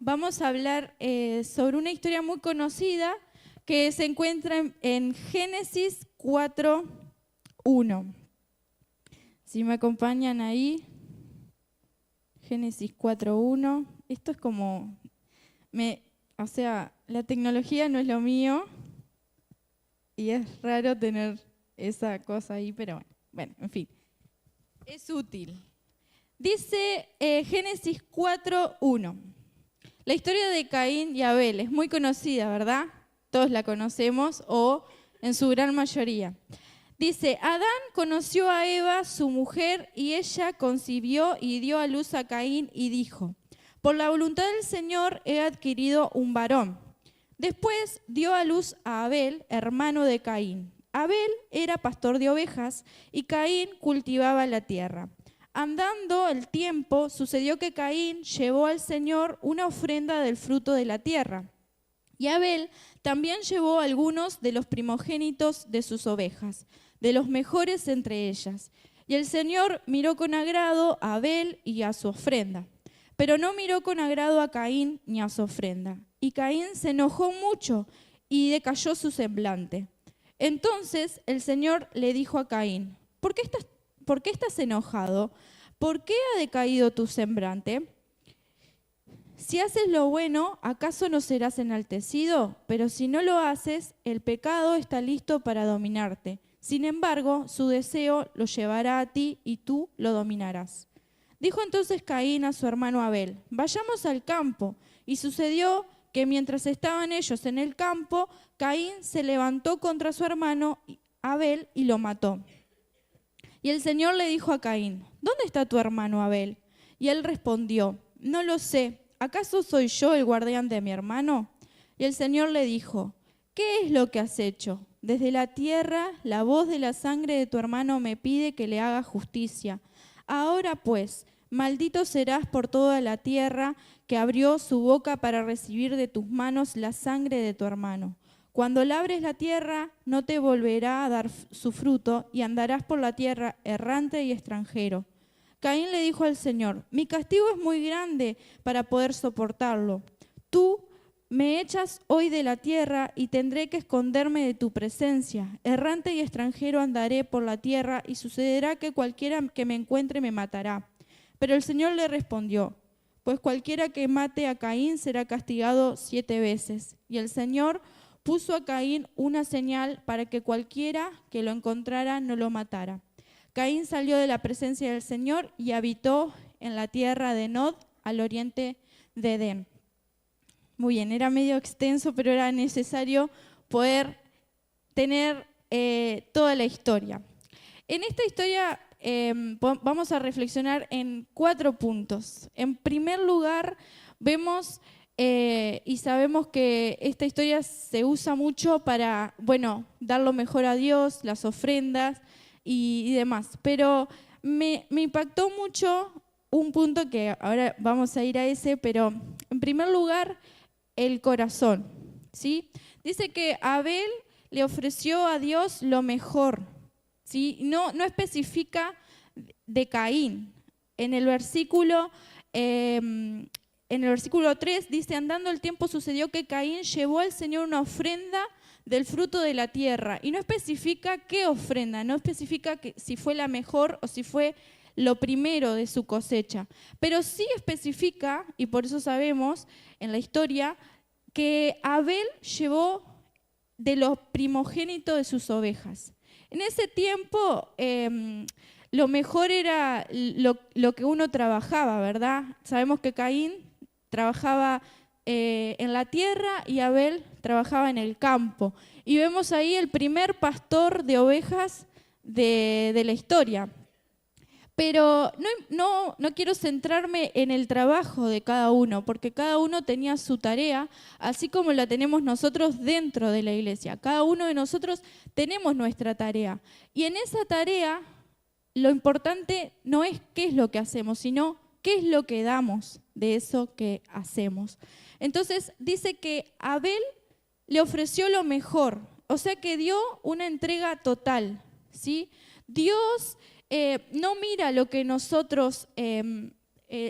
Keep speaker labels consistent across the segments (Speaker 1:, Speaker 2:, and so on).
Speaker 1: vamos a hablar sobre una historia muy conocida que se encuentra en Génesis 4:1. Si me acompañan ahí, Génesis 4:1. Esto es como, o sea, la tecnología no es lo mío y es raro tener esa cosa ahí, pero bueno, en fin, es útil. Dice Génesis 4:1. La historia de Caín y Abel es muy conocida, ¿verdad? Todos la conocemos o en su gran mayoría. Dice, Adán conoció a Eva, su mujer, y ella concibió y dio a luz a Caín y dijo, por la voluntad del Señor he adquirido un varón. Después dio a luz a Abel, hermano de Caín. Abel era pastor de ovejas y Caín cultivaba la tierra. Andando el tiempo, sucedió que Caín llevó al Señor una ofrenda del fruto de la tierra. Y Abel también llevó algunos de los primogénitos de sus ovejas, de los mejores entre ellas. Y el Señor miró con agrado a Abel y a su ofrenda, pero no miró con agrado a Caín ni a su ofrenda. Y Caín se enojó mucho y decayó su semblante. Entonces el Señor le dijo a Caín, ¿por qué estás enojado? ¿Por qué ha decaído tu semblante? Si haces lo bueno, ¿acaso no serás enaltecido? Pero si no lo haces, el pecado está listo para dominarte. Sin embargo, su deseo lo llevará a ti y tú lo dominarás. Dijo entonces Caín a su hermano Abel, vayamos al campo. Y sucedió que mientras estaban ellos en el campo, Caín se levantó contra su hermano Abel y lo mató. Y el Señor le dijo a Caín, ¿dónde está tu hermano Abel? Y él respondió, no lo sé. ¿Acaso soy yo el guardián de mi hermano? Y el Señor le dijo, ¿qué es lo que has hecho? Desde la tierra, la voz de la sangre de tu hermano me pide que le haga justicia. Ahora pues, maldito serás por toda la tierra que abrió su boca para recibir de tus manos la sangre de tu hermano. Cuando labres la tierra, no te volverá a dar su fruto y andarás por la tierra errante y extranjero. Caín le dijo al Señor, mi castigo es muy grande para poder soportarlo. Tú me echas hoy de la tierra y tendré que esconderme de tu presencia. Errante y extranjero andaré por la tierra y sucederá que cualquiera que me encuentre me matará. Pero el Señor le respondió, pues cualquiera que mate a Caín será castigado 7 veces. Y el Señor puso a Caín una señal para que cualquiera que lo encontrara no lo matara. Caín salió de la presencia del Señor y habitó en la tierra de Nod, al oriente de Edén. Muy bien, era medio extenso, pero era necesario poder tener toda la historia. En esta historia vamos a reflexionar en 4 puntos. En primer lugar, vemos y sabemos que esta historia se usa mucho para, dar lo mejor a Dios, las ofrendas, y demás, pero me impactó mucho un punto que ahora vamos a ir a ese, pero en primer lugar, el corazón, ¿sí? Dice que Abel le ofreció a Dios lo mejor, ¿sí? No especifica de Caín. En el versículo 3 dice, andando el tiempo sucedió que Caín llevó al Señor una ofrenda del fruto de la tierra, y no especifica qué ofrenda, no especifica si fue la mejor o si fue lo primero de su cosecha, pero sí especifica, y por eso sabemos en la historia, que Abel llevó de los primogénitos de sus ovejas. En ese tiempo lo mejor era lo que uno trabajaba, ¿verdad? Sabemos que Caín trabajaba en la tierra y Abel trabajaba en el campo. Y vemos ahí el primer pastor de ovejas de la historia. Pero no quiero centrarme en el trabajo de cada uno, porque cada uno tenía su tarea, así como la tenemos nosotros dentro de la iglesia. Cada uno de nosotros tenemos nuestra tarea. Y en esa tarea, lo importante no es qué es lo que hacemos, sino qué es lo que damos de eso que hacemos. Entonces dice que Abel le ofreció lo mejor, o sea que dio una entrega total, ¿sí? Dios no mira lo que nosotros,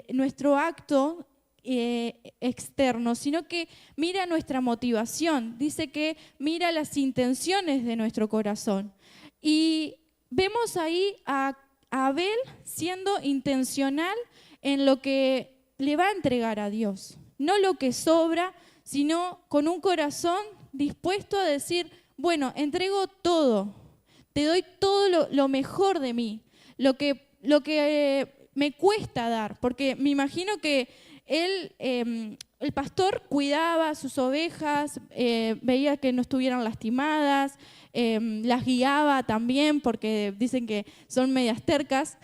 Speaker 1: nuestro acto externo, sino que mira nuestra motivación. Dice que mira las intenciones de nuestro corazón. Y vemos ahí a Abel siendo intencional en lo que le va a entregar a Dios. No lo que sobra, sino con un corazón dispuesto a decir, bueno, entrego todo, te doy todo lo mejor de mí, lo que me cuesta dar, porque me imagino que él, el pastor cuidaba a sus ovejas, veía que no estuvieran lastimadas, las guiaba también, porque dicen que son medias tercas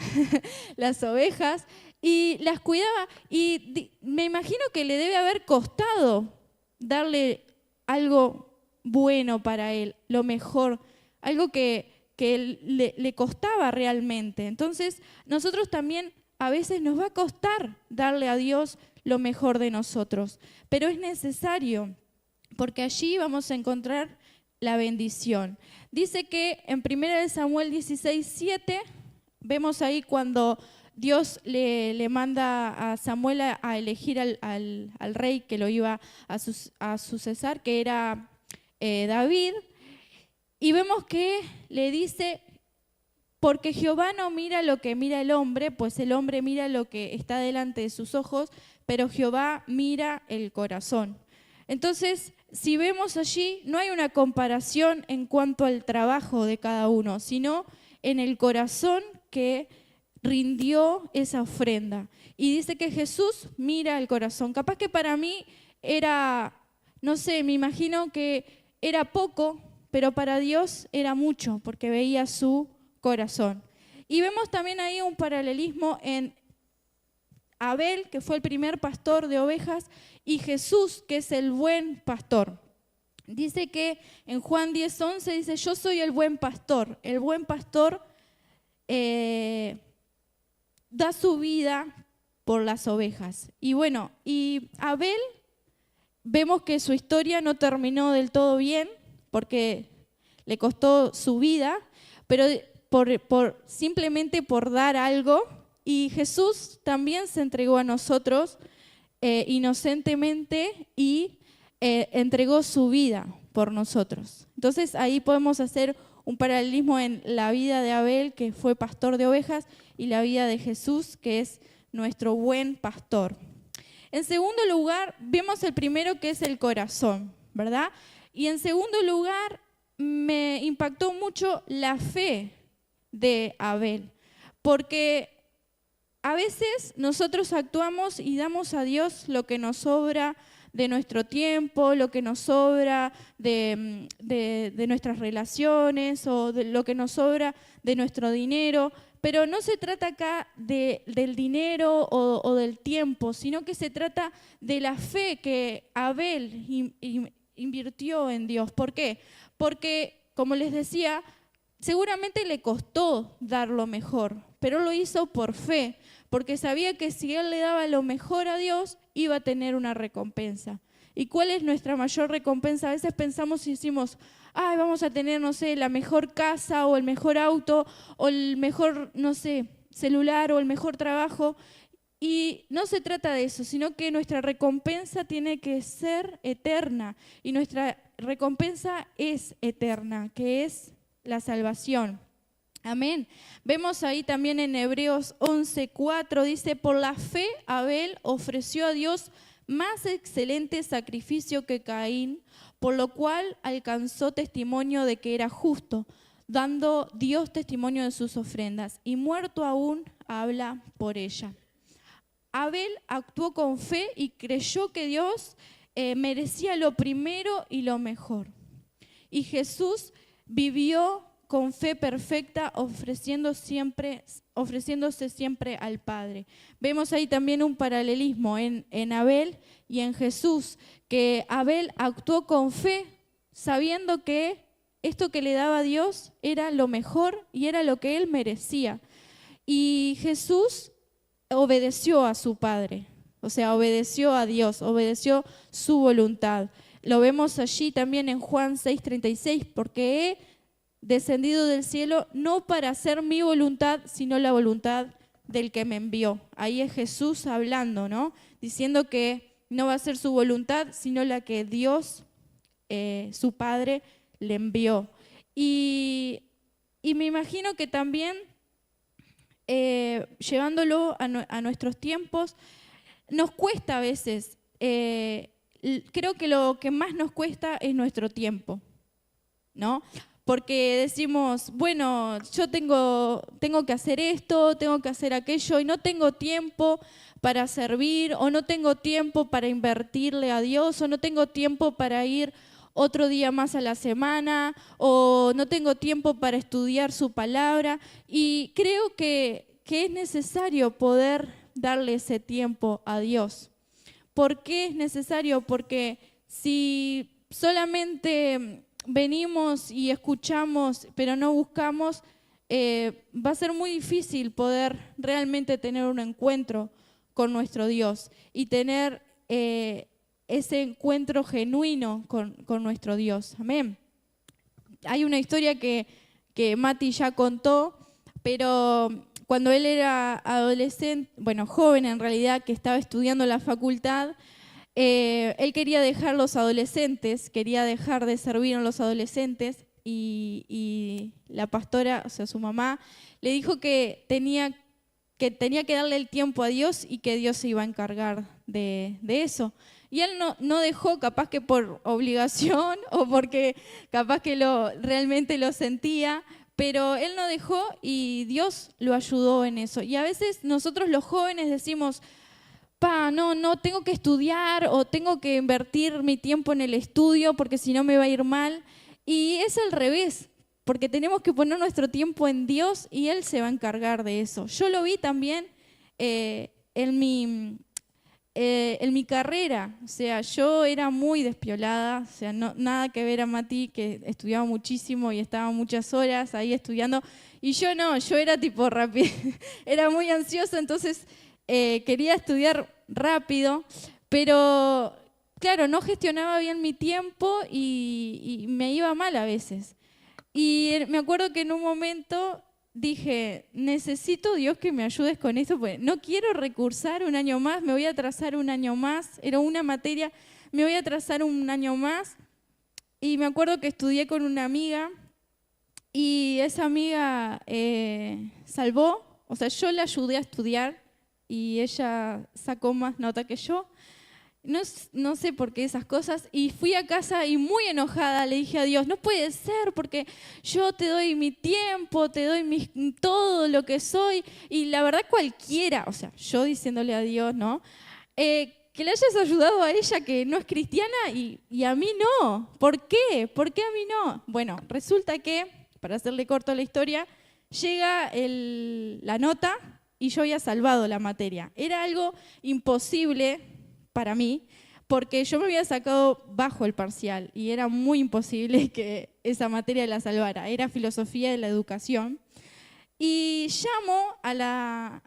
Speaker 1: las ovejas, y las cuidaba, y me imagino que le debe haber costado darle algo bueno para él, lo mejor, algo que le costaba realmente. Entonces, nosotros también a veces nos va a costar darle a Dios lo mejor de nosotros, pero es necesario, porque allí vamos a encontrar la bendición. Dice que en 1 Samuel 16:7, vemos ahí cuando Dios le manda a Samuel a elegir al rey que lo iba a sucesar, que era David, y vemos que le dice, porque Jehová no mira lo que mira el hombre, pues el hombre mira lo que está delante de sus ojos, pero Jehová mira el corazón. Entonces, si vemos allí, no hay una comparación en cuanto al trabajo de cada uno, sino en el corazón que rindió esa ofrenda. Y dice que Jesús mira el corazón. Capaz que para mí era, no sé, me imagino que era poco, pero para Dios era mucho, porque veía su corazón. Y vemos también ahí un paralelismo en Abel, que fue el primer pastor de ovejas, y Jesús, que es el buen pastor. Dice que en Juan 10:11 dice, yo soy el buen pastor. El buen pastor da su vida por las ovejas. Y bueno, y Abel, vemos que su historia no terminó del todo bien, porque le costó su vida, pero simplemente por dar algo. Y Jesús también se entregó a nosotros inocentemente y entregó su vida por nosotros. Entonces ahí podemos hacer un paralelismo en la vida de Abel, que fue pastor de ovejas, y la vida de Jesús, que es nuestro buen pastor. En segundo lugar, vemos el primero, que es el corazón, ¿verdad? Y en segundo lugar, me impactó mucho la fe de Abel, porque a veces nosotros actuamos y damos a Dios lo que nos sobra de nuestro tiempo, lo que nos sobra de nuestras relaciones o de lo que nos sobra de nuestro dinero, pero no se trata acá del dinero o del tiempo, sino que se trata de la fe que Abel invirtió en Dios. ¿Por qué? Porque, como les decía, seguramente le costó dar lo mejor, pero lo hizo por fe, porque sabía que si él le daba lo mejor a Dios, iba a tener una recompensa. ¿Y cuál es nuestra mayor recompensa? A veces pensamos y decimos, ay, vamos a tener, no sé, la mejor casa o el mejor auto o el mejor, no sé, celular o el mejor trabajo. Y no se trata de eso, sino que nuestra recompensa tiene que ser eterna. Y nuestra recompensa es eterna, que es la salvación. Amén. Vemos ahí también en Hebreos 11:4, dice, por la fe Abel ofreció a Dios más excelente sacrificio que Caín, por lo cual alcanzó testimonio de que era justo, dando Dios testimonio de sus ofrendas, y muerto aún habla por ella. Abel actuó con fe y creyó que Dios merecía lo primero y lo mejor. Y Jesús vivió con fe perfecta, ofreciéndose siempre al Padre. Vemos ahí también un paralelismo en Abel y en Jesús, que Abel actuó con fe, sabiendo que esto que le daba a Dios era lo mejor y era lo que él merecía. Y Jesús obedeció a su Padre, o sea, obedeció a Dios, obedeció su voluntad. Lo vemos allí también en Juan 6:36, porque he descendido del cielo no para hacer mi voluntad, sino la voluntad del que me envió. Ahí es Jesús hablando, ¿no? diciendo que no va a ser su voluntad, sino la que Dios, su Padre, le envió. Y me imagino que también, llevándolo a nuestros tiempos, nos cuesta a veces. Creo que lo que más nos cuesta es nuestro tiempo, ¿no? Porque decimos, bueno, yo tengo que hacer esto, tengo que hacer aquello, y no tengo tiempo para servir, o no tengo tiempo para invertirle a Dios, o no tengo tiempo para ir otro día más a la semana, o no tengo tiempo para estudiar su palabra. Y creo que es necesario poder darle ese tiempo a Dios. ¿Por qué es necesario? Porque si solamente venimos y escuchamos, pero no buscamos, va a ser muy difícil poder realmente tener un encuentro con nuestro Dios y tener ese encuentro genuino con nuestro Dios. Amén. Hay una historia que Mati ya contó, pero cuando él era adolescente, bueno, joven en realidad, que estaba estudiando la facultad, él quería dejar los adolescentes, quería dejar de servir a los adolescentes, y la pastora, o sea, su mamá, le dijo que tenía que darle el tiempo a Dios y que Dios se iba a encargar de eso. Y él no dejó, capaz que por obligación o porque capaz que realmente lo sentía, pero él no dejó y Dios lo ayudó en eso. Y a veces nosotros los jóvenes decimos, no, tengo que estudiar o tengo que invertir mi tiempo en el estudio porque si no me va a ir mal. Y es al revés, porque tenemos que poner nuestro tiempo en Dios y Él se va a encargar de eso. Yo lo vi también en mi carrera, o sea, yo era muy despiolada, o sea, nada que ver a Mati, que estudiaba muchísimo y estaba muchas horas ahí estudiando, y yo no, yo era tipo rápido, era muy ansiosa, entonces quería estudiar rápido, pero claro, no gestionaba bien mi tiempo y me iba mal a veces. Y me acuerdo que en un momento dije, necesito Dios que me ayudes con esto, porque no quiero recursar un año más, me voy a atrasar un año más, era una materia, me voy a atrasar un año más. Y me acuerdo que estudié con una amiga y esa amiga salvó, o sea, yo la ayudé a estudiar y ella sacó más nota que yo. No sé por qué esas cosas, y fui a casa y muy enojada le dije a Dios, no puede ser porque yo te doy mi tiempo, te doy todo lo que soy, y la verdad cualquiera, o sea, yo diciéndole a Dios, ¿no? Que le hayas ayudado a ella que no es cristiana y a mí no. ¿Por qué? ¿Por qué a mí no? Bueno, resulta que, para hacerle corto la historia, llega la nota y yo había salvado la materia. Era algo imposible para mí, porque yo me había sacado bajo el parcial y era muy imposible que esa materia la salvara. Era filosofía de la educación. Y llamo a la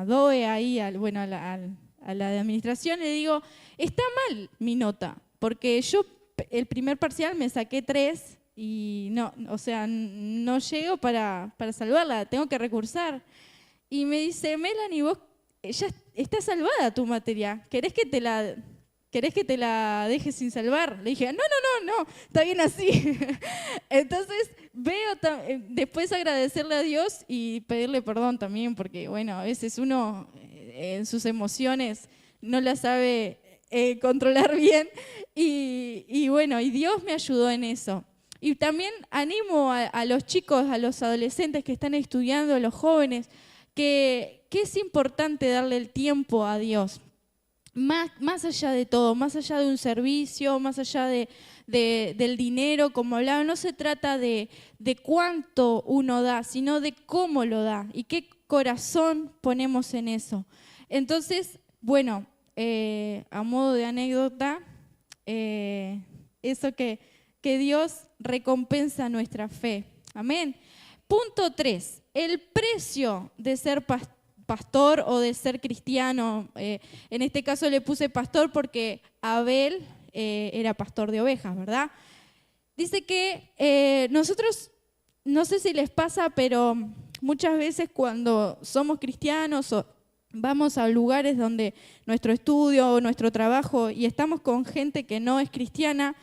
Speaker 1: DOE ahí, a la de administración, le digo, está mal mi nota, porque yo el primer parcial me saqué 3 y no, o sea, no llego para salvarla, tengo que recursar. Y me dice, Melanie, vos ya está salvada tu materia, ¿querés que te la deje sin salvar? Le dije, no, está bien así. Entonces veo después agradecerle a Dios y pedirle perdón también, porque bueno, a veces uno en sus emociones no las sabe controlar bien y bueno, y Dios me ayudó en eso. Y también animo a los chicos, a los adolescentes que están estudiando, a los jóvenes, que es importante darle el tiempo a Dios. Más allá de todo, más allá de un servicio, más allá del dinero, como hablaba, no se trata de cuánto uno da, sino de cómo lo da y qué corazón ponemos en eso. Entonces, bueno, a modo de anécdota, eso que Dios recompensa nuestra fe. Amén. Punto 3, el precio de ser pastor o de ser cristiano. En este caso le puse pastor porque Abel era pastor de ovejas, ¿verdad? Dice que nosotros, no sé si les pasa, pero muchas veces cuando somos cristianos vamos a lugares donde nuestro estudio o nuestro trabajo y estamos con gente que no es cristiana,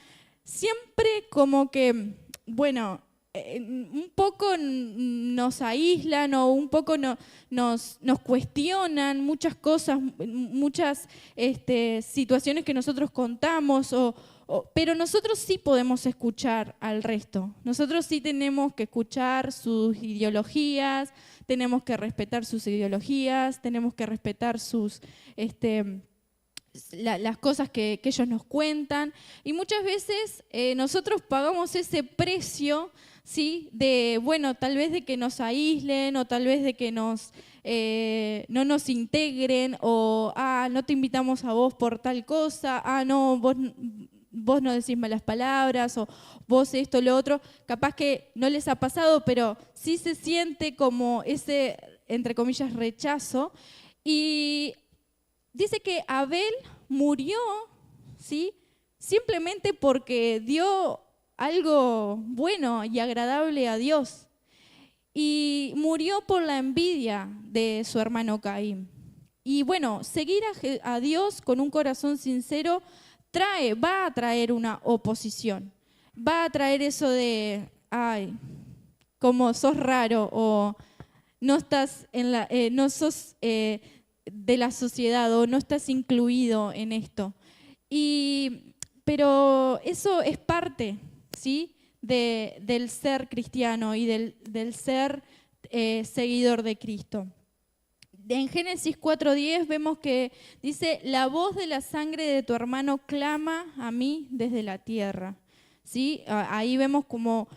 Speaker 1: siempre como que, bueno, un poco nos aíslan o un poco nos cuestionan muchas cosas, muchas situaciones que nosotros contamos, pero nosotros sí podemos escuchar al resto. Nosotros sí tenemos que escuchar sus ideologías, tenemos que respetar sus ideologías, tenemos que respetar las cosas que ellos nos cuentan. Y muchas veces nosotros pagamos ese precio, ¿sí? De, bueno, tal vez de que nos aíslen o tal vez de que no nos integren o, no te invitamos a vos por tal cosa, no, vos no decís malas palabras o vos esto, lo otro. Capaz que no les ha pasado, pero sí se siente como ese, entre comillas, rechazo. Y dice que Abel murió, ¿sí? Simplemente porque dio algo bueno y agradable a Dios. Y murió por la envidia de su hermano Caín. Y bueno, seguir a Dios con un corazón sincero va a traer una oposición. Va a traer eso de, como sos raro o no estás no sos de la sociedad o no estás incluido en esto. Pero eso es parte, ¿sí? del ser cristiano y del ser seguidor de Cristo. En Génesis 4:10 vemos que dice, la voz de la sangre de tu hermano clama a mí desde la tierra. ¿Sí? Ahí vemos como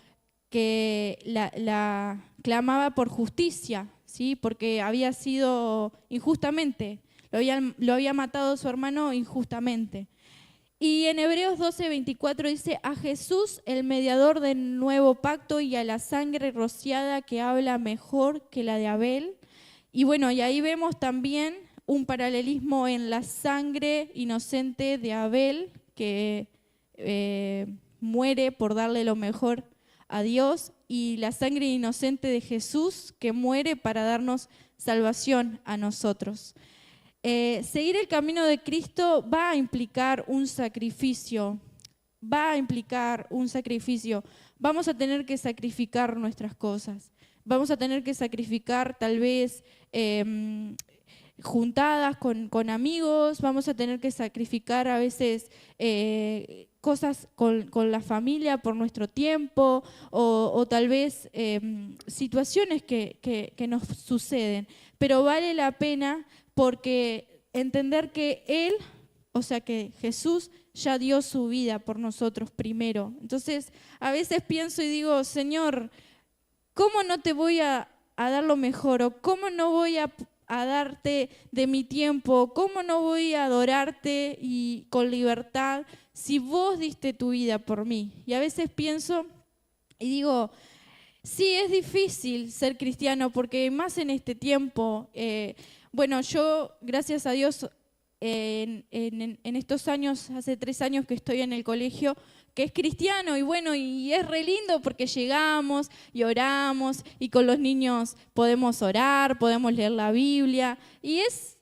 Speaker 1: que la clamaba por justicia, ¿sí? Porque había sido injustamente, lo había matado su hermano injustamente. Y en Hebreos 12:24 dice, a Jesús, el mediador del nuevo pacto, y a la sangre rociada que habla mejor que la de Abel. Y bueno, y ahí vemos también un paralelismo en la sangre inocente de Abel, que muere por darle lo mejor a Dios, y la sangre inocente de Jesús, que muere para darnos salvación a nosotros. Seguir el camino de Cristo va a implicar un sacrificio, Vamos a tener que sacrificar nuestras cosas, vamos a tener que sacrificar tal vez juntadas con amigos, vamos a tener que sacrificar a veces cosas con la familia por nuestro tiempo o tal vez situaciones que nos suceden, pero vale la pena porque entender que Él, o sea que Jesús ya dio su vida por nosotros primero. Entonces a veces pienso y digo, Señor, ¿cómo no te voy a dar lo mejor? ¿O cómo no voy a darte de mi tiempo? ¿Cómo no voy a adorarte y con libertad si vos diste tu vida por mí? Y a veces pienso y digo, sí, es difícil ser cristiano porque más en este tiempo, bueno, yo, gracias a Dios, en estos años, hace 3 años que estoy en el colegio, que es cristiano y bueno, y es re lindo porque llegamos y oramos y con los niños podemos orar, podemos leer la Biblia y es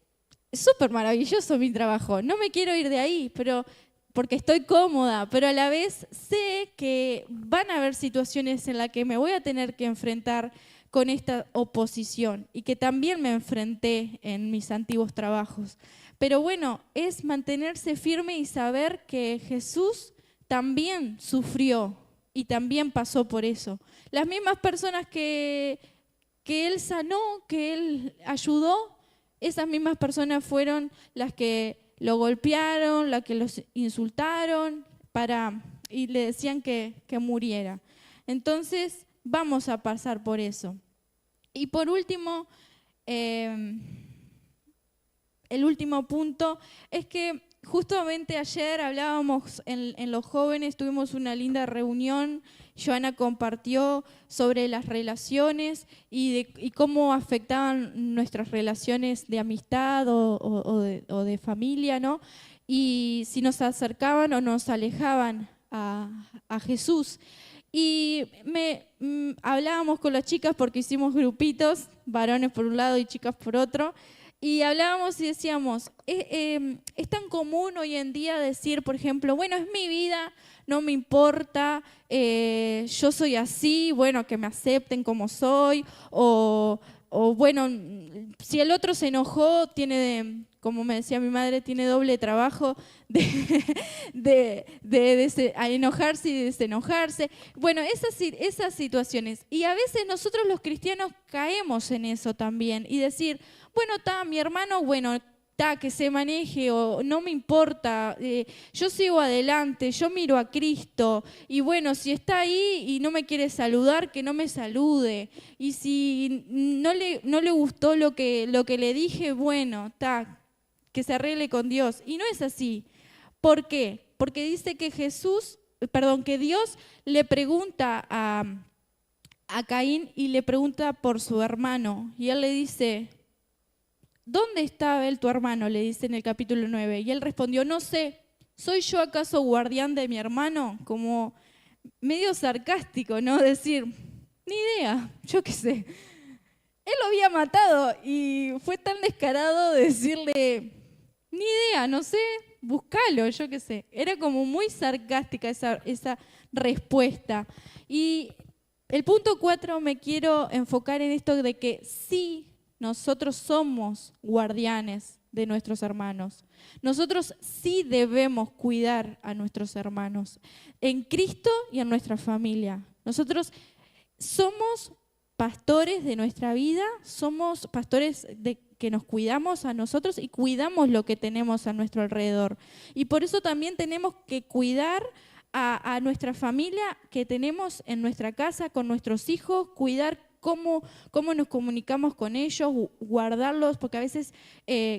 Speaker 1: súper maravilloso mi trabajo. No me quiero ir de ahí, pero porque estoy cómoda, pero a la vez sé que van a haber situaciones en las que me voy a tener que enfrentar con esta oposición y que también me enfrenté en mis antiguos trabajos. Pero bueno, es mantenerse firme y saber que Jesús también sufrió y también pasó por eso. Las mismas personas que Él sanó, que Él ayudó, esas mismas personas fueron las que lo golpearon, las que los insultaron y le decían que muriera. Entonces, vamos a pasar por eso. Y por último, el último punto es que justamente ayer hablábamos en los jóvenes, tuvimos una linda reunión. Joana compartió sobre las relaciones y cómo afectaban nuestras relaciones de amistad o de familia, ¿no? Y si nos acercaban o nos alejaban a Jesús. Y hablábamos con las chicas porque hicimos grupitos, varones por un lado y chicas por otro. Y hablábamos y decíamos, es tan común hoy en día decir, por ejemplo, bueno, es mi vida, no me importa, yo soy así, bueno, que me acepten como soy, o bueno, si el otro se enojó, como me decía mi madre, tiene doble trabajo de, a enojarse y desenojarse. Bueno, esas situaciones. Y a veces nosotros los cristianos caemos en eso también y decir, bueno, mi hermano, bueno, que se maneje o no me importa, yo sigo adelante, yo miro a Cristo y bueno, si está ahí y no me quiere saludar, que no me salude. Y si no le gustó lo que le dije, bueno, que se arregle con Dios. Y no es así. ¿Por qué? Porque dice que que Dios le pregunta a Caín y le pregunta por su hermano. Y él le dice, ¿dónde está Abel tu hermano?, le dice en el capítulo 9. Y él respondió, no sé, ¿soy yo acaso guardián de mi hermano? Como medio sarcástico, ¿no? Decir, ni idea, yo qué sé. Él lo había matado y fue tan descarado de decirle, ni idea, no sé, búscalo, yo qué sé. Era como muy sarcástica esa respuesta. Y el punto 4 me quiero enfocar en esto de que sí, nosotros somos guardianes de nuestros hermanos. Nosotros sí debemos cuidar a nuestros hermanos en Cristo y en nuestra familia. Nosotros somos pastores de nuestra vida, somos pastores que nos cuidamos a nosotros y cuidamos lo que tenemos a nuestro alrededor. Y por eso también tenemos que cuidar a nuestra familia que tenemos en nuestra casa, con nuestros hijos, cuidar cómo nos comunicamos con ellos, guardarlos, porque a veces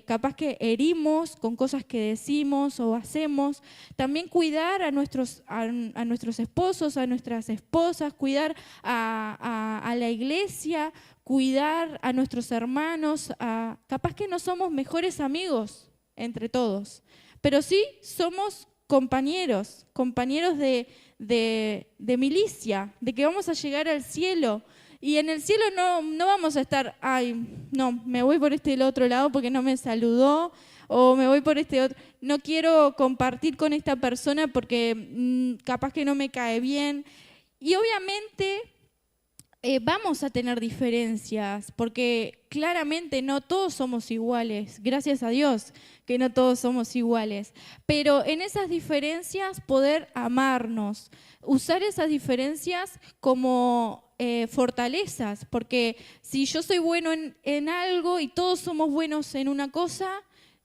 Speaker 1: capaz que herimos con cosas que decimos o hacemos. También cuidar a nuestros esposos, a nuestras esposas, cuidar a la iglesia, cuidar a nuestros hermanos. Capaz que no somos mejores amigos entre todos, pero sí somos compañeros de milicia, de que vamos a llegar al cielo. Y en el cielo no vamos a estar, no, me voy por el otro lado porque no me saludó, o me voy por este otro, no quiero compartir con esta persona porque capaz que no me cae bien. Y obviamente vamos a tener diferencias, porque claramente no todos somos iguales, gracias a Dios que no todos somos iguales, pero en esas diferencias poder amarnos, usar esas diferencias como fortalezas, porque si yo soy bueno en algo y todos somos buenos en una cosa,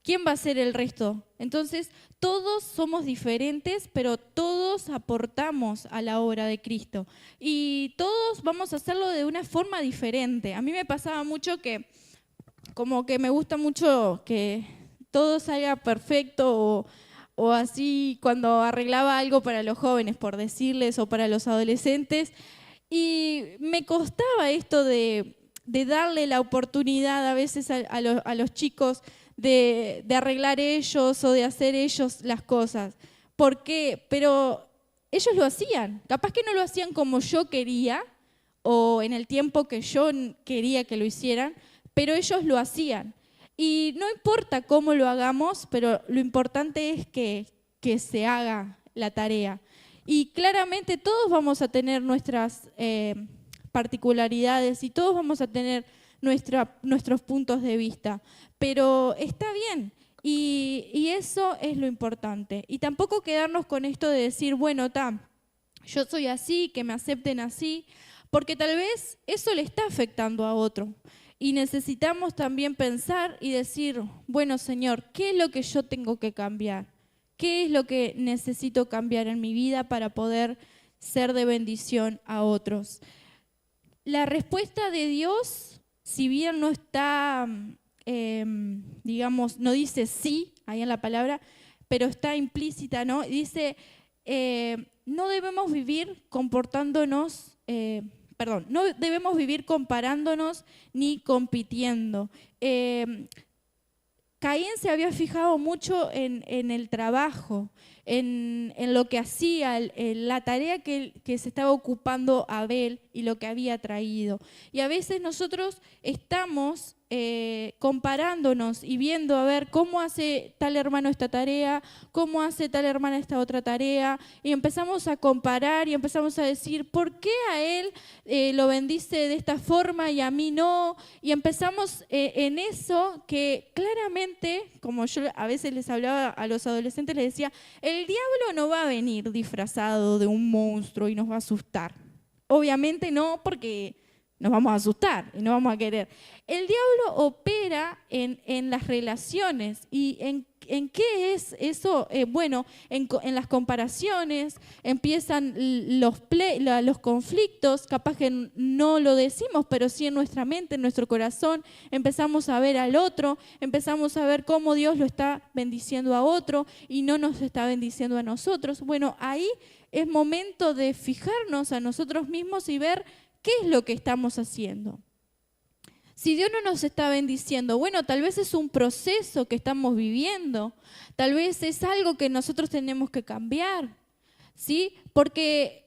Speaker 1: ¿quién va a ser el resto? Entonces, todos somos diferentes, pero todos aportamos a la obra de Cristo. Y todos vamos a hacerlo de una forma diferente. A mí me pasaba mucho que, como que me gusta mucho que todo salga perfecto o así cuando arreglaba algo para los jóvenes, por decirles, o para los adolescentes. Y me costaba esto de darle la oportunidad a veces a los chicos de arreglar ellos o de hacer ellos las cosas. ¿Por qué? Pero ellos lo hacían. Capaz que no lo hacían como yo quería o en el tiempo que yo quería que lo hicieran, pero ellos lo hacían. Y no importa cómo lo hagamos, pero lo importante es que se haga la tarea. Y claramente todos vamos a tener nuestras particularidades y todos vamos a tener nuestros puntos de vista, pero está bien y eso es lo importante. Y tampoco quedarnos con esto de decir, bueno, yo soy así, que me acepten así, porque tal vez eso le está afectando a otro. Y necesitamos también pensar y decir, bueno, Señor, ¿qué es lo que yo tengo que cambiar? ¿Qué es lo que necesito cambiar en mi vida para poder ser de bendición a otros? La respuesta de Dios, si bien no está, digamos, no dice sí ahí en la palabra, pero está implícita, ¿no? Dice, no debemos vivir comportándonos, no debemos vivir comparándonos ni compitiendo. Caín se había fijado mucho en el trabajo, en lo que hacía, en la tarea que se estaba ocupando Abel, y lo que había traído. Y a veces nosotros estamos comparándonos y viendo a ver cómo hace tal hermano esta tarea, cómo hace tal hermana esta otra tarea, y empezamos a comparar y empezamos a decir, ¿por qué a él lo bendice de esta forma y a mí no? Y empezamos en eso que claramente, como yo a veces les hablaba a los adolescentes, les decía, el diablo no va a venir disfrazado de un monstruo y nos va a asustar. Obviamente no, porque nos vamos a asustar y no vamos a querer. El diablo opera en las relaciones. ¿Y en qué es eso? Bueno, en las comparaciones empiezan los conflictos, capaz que no lo decimos, pero sí en nuestra mente, en nuestro corazón, empezamos a ver al otro, empezamos a ver cómo Dios lo está bendiciendo a otro y no nos está bendiciendo a nosotros. Bueno, ahí es momento de fijarnos a nosotros mismos y ver qué es lo que estamos haciendo. Si Dios no nos está bendiciendo, bueno, tal vez es un proceso que estamos viviendo, tal vez es algo que nosotros tenemos que cambiar, ¿sí? Porque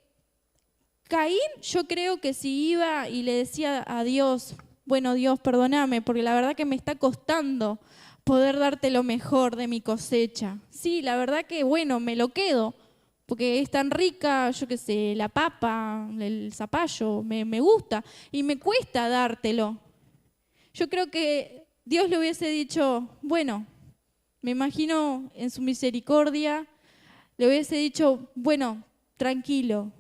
Speaker 1: Caín, yo creo que si iba y le decía a Dios, bueno, Dios, perdóname, porque la verdad que me está costando poder darte lo mejor de mi cosecha. Sí, la verdad que, bueno, me lo quedo, porque es tan rica, yo qué sé, la papa, el zapallo, me gusta y me cuesta dártelo. Yo creo que Dios le hubiese dicho, bueno, me imagino en su misericordia, le hubiese dicho, bueno, tranquilo,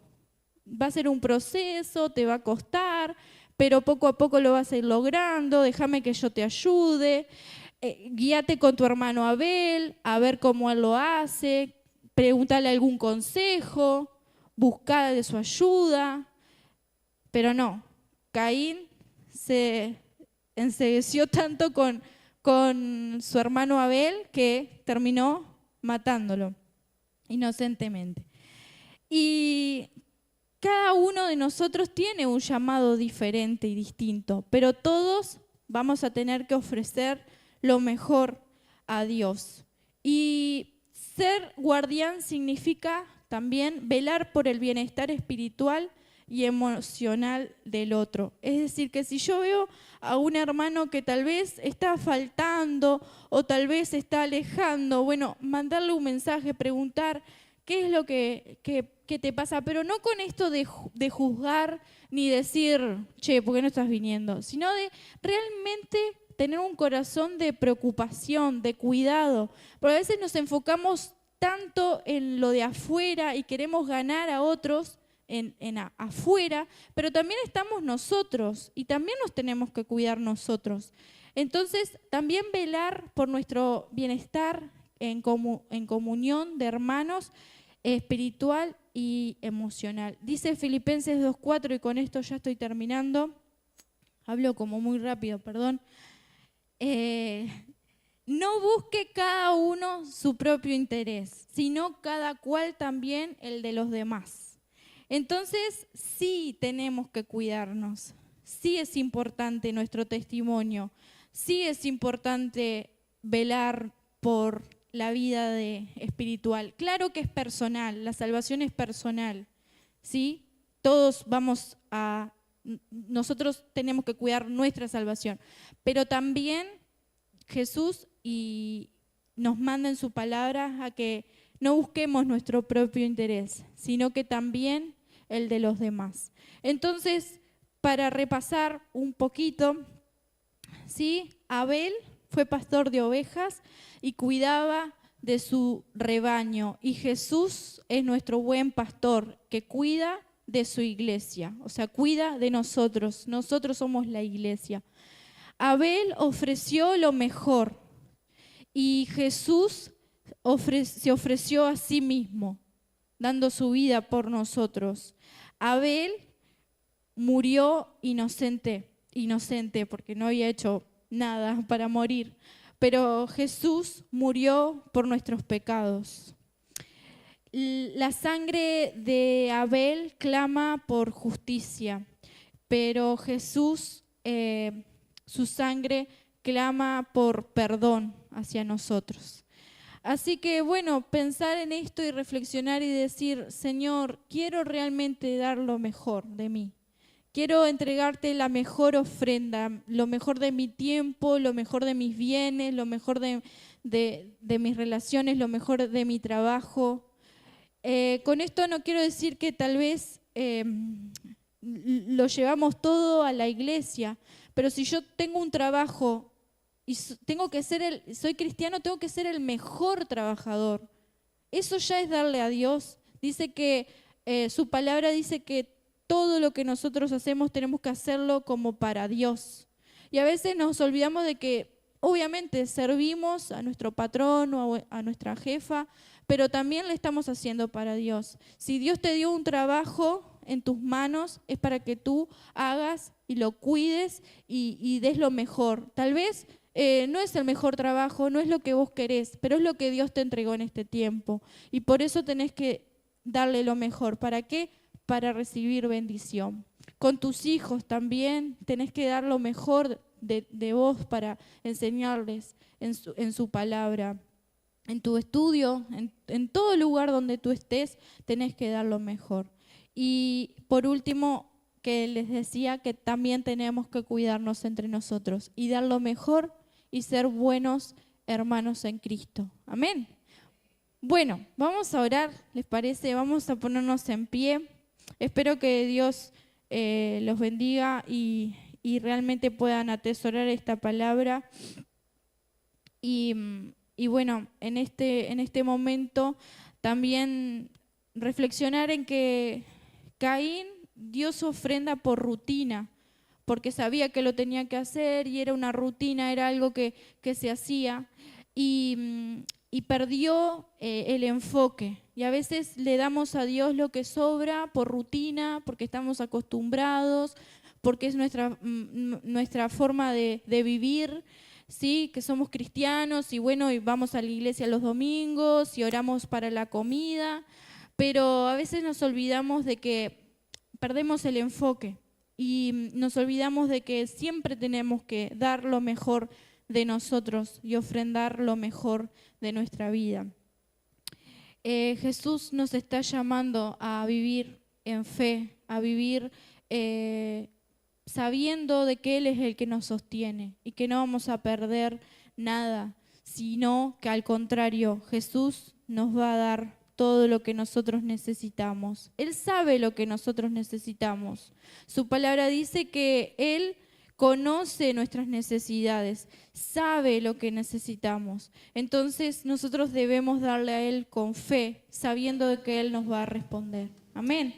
Speaker 1: va a ser un proceso, te va a costar, pero poco a poco lo vas a ir logrando, déjame que yo te ayude, guíate con tu hermano Abel, a ver cómo él lo hace, pregúntale algún consejo, busca de su ayuda, pero no, Caín se encegueció tanto con su hermano Abel que terminó matándolo inocentemente. Y cada uno de nosotros tiene un llamado diferente y distinto, pero todos vamos a tener que ofrecer lo mejor a Dios. Y ser guardián significa también velar por el bienestar espiritual y emocional del otro. Es decir, que si yo veo a un hermano que tal vez está faltando o tal vez está alejando, bueno, mandarle un mensaje, preguntar qué es lo que te pasa, pero no con esto de juzgar ni decir, che, ¿por qué no estás viniendo? Sino de realmente tener un corazón de preocupación, de cuidado, porque a veces nos enfocamos tanto en lo de afuera y queremos ganar a otros afuera, pero también estamos nosotros y también nos tenemos que cuidar nosotros. Entonces, también velar por nuestro bienestar en comunión de hermanos espiritual y emocional. Dice Filipenses 2:4, y con esto ya estoy terminando, hablo como muy rápido, perdón. No busque cada uno su propio interés, sino cada cual también el de los demás. Entonces, sí tenemos que cuidarnos, sí es importante nuestro testimonio, sí es importante velar por la vida espiritual. Claro que es personal, la salvación es personal, ¿sí? Nosotros tenemos que cuidar nuestra salvación, pero también Jesús nos manda en su palabra a que no busquemos nuestro propio interés, sino que también el de los demás. Entonces, para repasar un poquito, ¿sí? Abel fue pastor de ovejas y cuidaba de su rebaño, y Jesús es nuestro buen pastor que cuida de su iglesia, o sea, cuida de nosotros. Nosotros somos la iglesia. Abel ofreció lo mejor y Jesús se ofreció a sí mismo, dando su vida por nosotros. Abel murió inocente porque no había hecho nada para morir, pero Jesús murió por nuestros pecados. La sangre de Abel clama por justicia, pero Jesús, su sangre clama por perdón hacia nosotros. Así que bueno, pensar en esto y reflexionar y decir, Señor, quiero realmente dar lo mejor de mí. quiero entregarte la mejor ofrenda, lo mejor de mi tiempo, lo mejor de mis bienes, lo mejor de mis relaciones, lo mejor de mi trabajo. Con esto no quiero decir que tal vez lo llevamos todo a la iglesia, pero si yo tengo un trabajo y soy cristiano, tengo que ser el mejor trabajador. Eso ya es darle a Dios. Dice que su palabra dice que todo lo que nosotros hacemos tenemos que hacerlo como para Dios. Y a veces nos olvidamos de que obviamente servimos a nuestro patrón o a nuestra jefa, pero también le estamos haciendo para Dios. Si Dios te dio un trabajo en tus manos, es para que tú hagas y lo cuides y des lo mejor. Tal vez no es el mejor trabajo, no es lo que vos querés, pero es lo que Dios te entregó en este tiempo. Y por eso tenés que darle lo mejor. ¿Para qué? Para recibir bendición. Con tus hijos también tenés que dar lo mejor de vos para enseñarles en su palabra. En tu estudio, en todo lugar donde tú estés, tenés que dar lo mejor. Y por último, que les decía que también tenemos que cuidarnos entre nosotros y dar lo mejor y ser buenos hermanos en Cristo. Amén. Bueno, vamos a orar, ¿les parece? Vamos a ponernos en pie. Espero que Dios los bendiga y realmente puedan atesorar esta palabra. Y bueno, en este momento también reflexionar en que Caín dio su ofrenda por rutina, porque sabía que lo tenía que hacer y era una rutina, era algo que se hacía y perdió el enfoque. Y a veces le damos a Dios lo que sobra por rutina, porque estamos acostumbrados, porque es nuestra forma de vivir. Sí, que somos cristianos y bueno, y vamos a la iglesia los domingos y oramos para la comida, pero a veces nos olvidamos de que perdemos el enfoque y nos olvidamos de que siempre tenemos que dar lo mejor de nosotros y ofrendar lo mejor de nuestra vida. Jesús nos está llamando a vivir en fe, a vivir sabiendo de que Él es el que nos sostiene y que no vamos a perder nada, sino que al contrario, Jesús nos va a dar todo lo que nosotros necesitamos. Él sabe lo que nosotros necesitamos. Su palabra dice que Él conoce nuestras necesidades, sabe lo que necesitamos. Entonces nosotros debemos darle a Él con fe, sabiendo de que Él nos va a responder. Amén.